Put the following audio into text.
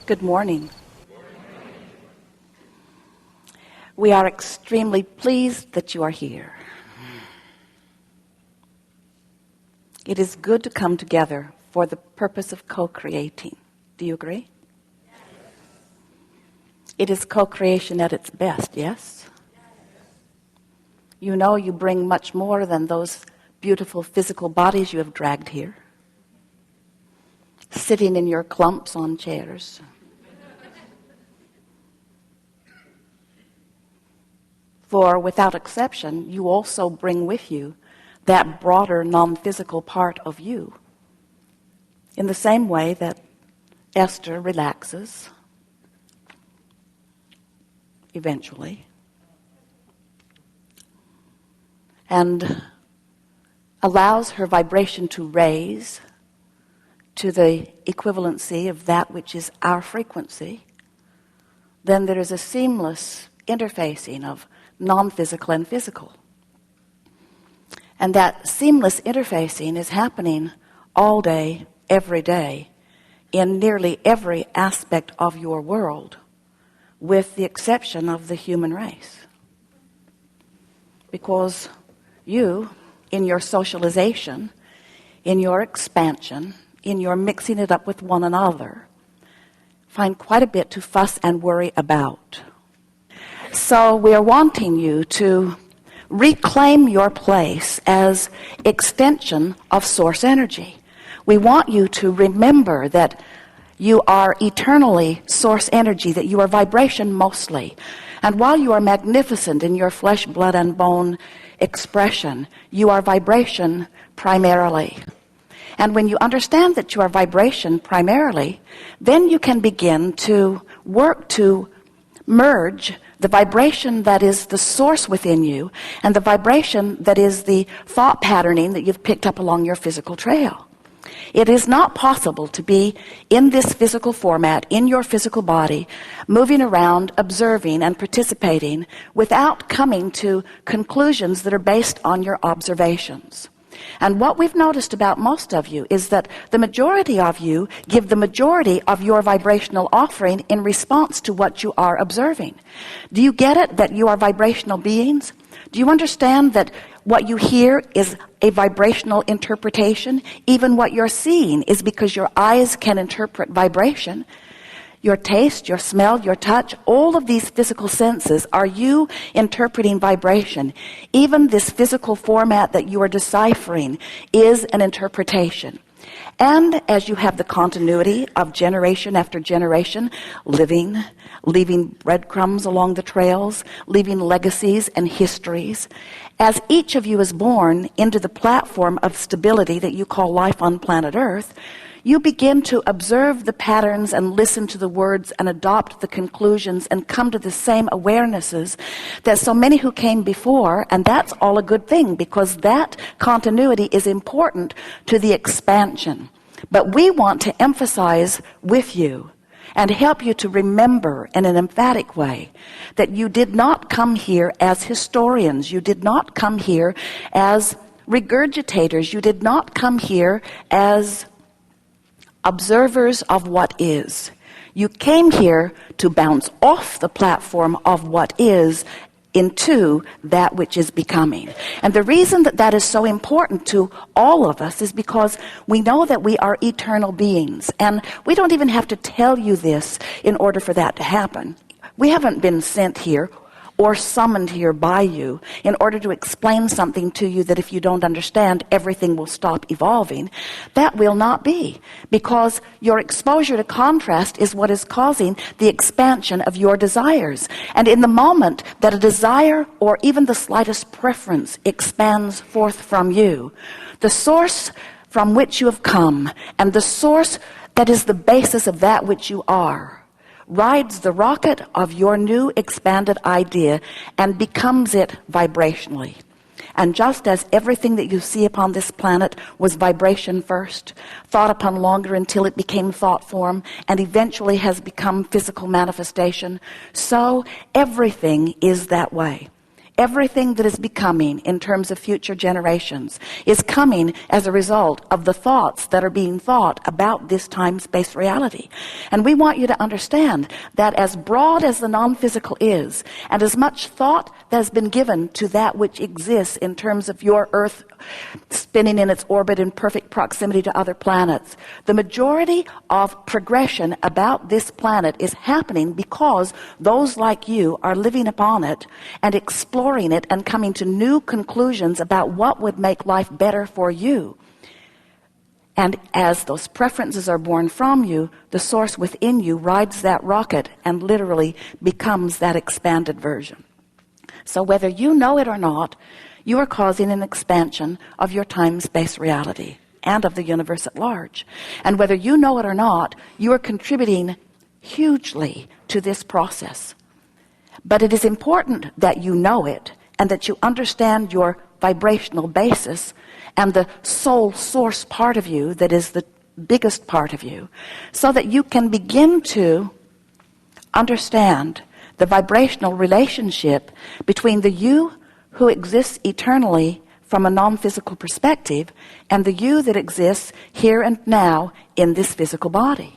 Good morning. We are extremely pleased that you are here. It is good to come together for the purpose of co-creating. Do you agree? Yes. It is co-creation at its best, yes? You know you bring much more than those beautiful physical bodies you have dragged here, sitting in your clumps on chairs. For without exception, you also bring with you that broader non-physical part of you. In the same way that Esther relaxes, eventually, and allows her vibration to raise to the equivalency of that which is our frequency, then there is a seamless interfacing of non-physical and physical. And that seamless interfacing is happening all day, every day, in nearly every aspect of your world, with the exception of the human race. Because you, in your socialization, in your expansion, in your mixing it up with one another, find quite a bit to fuss and worry about. So we are wanting you to reclaim your place as extension of source energy. We want you to remember that you are eternally source energy, that you are vibration mostly. And while you are magnificent in your flesh, blood, and bone expression, you are vibration primarily. And when you understand that you are vibration primarily, then you can begin to work to merge the vibration that is the source within you and the vibration that is the thought patterning that you've picked up along your physical trail. It is not possible to be in this physical format, in your physical body, moving around, observing and participating without coming to conclusions that are based on your observations. And what we've noticed about most of you is that the majority of you give the majority of your vibrational offering in response to what you are observing. Do you get it, that you are vibrational beings? Do you understand that what you hear is a vibrational interpretation? Even what you're seeing is because your eyes can interpret vibration. Your taste, your smell, your touch, all of these physical senses are you interpreting vibration. Even this physical format that you are deciphering is an interpretation. And as you have the continuity of generation after generation, leaving breadcrumbs along the trails, leaving legacies and histories, as each of you is born into the platform of stability that you call life on planet Earth, you begin to observe the patterns and listen to the words and adopt the conclusions and come to the same awarenesses that so many who came before, and that's all a good thing because that continuity is important to the expansion. But we want to emphasize with you and help you to remember in an emphatic way that you did not come here as historians, you did not come here as regurgitators, you did not come here as observers of what is. You came here to bounce off the platform of what is into that which is becoming. And the reason that that is so important to all of us is because we know that we are eternal beings. And we don't even have to tell you this in order for that to happen. We haven't been sent here or summoned here by you in order to explain something to you that if you don't understand, everything will stop evolving. That will not be, because your exposure to contrast is what is causing the expansion of your desires. And in the moment that a desire or even the slightest preference expands forth from you, the source from which you have come and the source that is the basis of that which you are rides the rocket of your new expanded idea and becomes it vibrationally. And just as everything that you see upon this planet was vibration first, thought upon longer until it became thought form, and eventually has become physical manifestation, so everything is that way. Everything that is becoming in terms of future generations is coming as a result of the thoughts that are being thought about this time-space reality. And we want you to understand that as broad as the non-physical is, and as much thought that has been given to that which exists in terms of your Earth spinning in its orbit in perfect proximity to other planets, the majority of progression about this planet is happening because those like you are living upon it and exploring it and coming to new conclusions about what would make life better for you. And as those preferences are born from you, the source within you rides that rocket and literally becomes that expanded version. So whether you know it or not, you are causing an expansion of your time-space reality and of the universe at large. And whether you know it or not, you are contributing hugely to this process. But it is important that you know it and that you understand your vibrational basis and the soul source part of you that is the biggest part of you, so that you can begin to understand the vibrational relationship between the you who exists eternally from a non-physical perspective and the you that exists here and now in this physical body.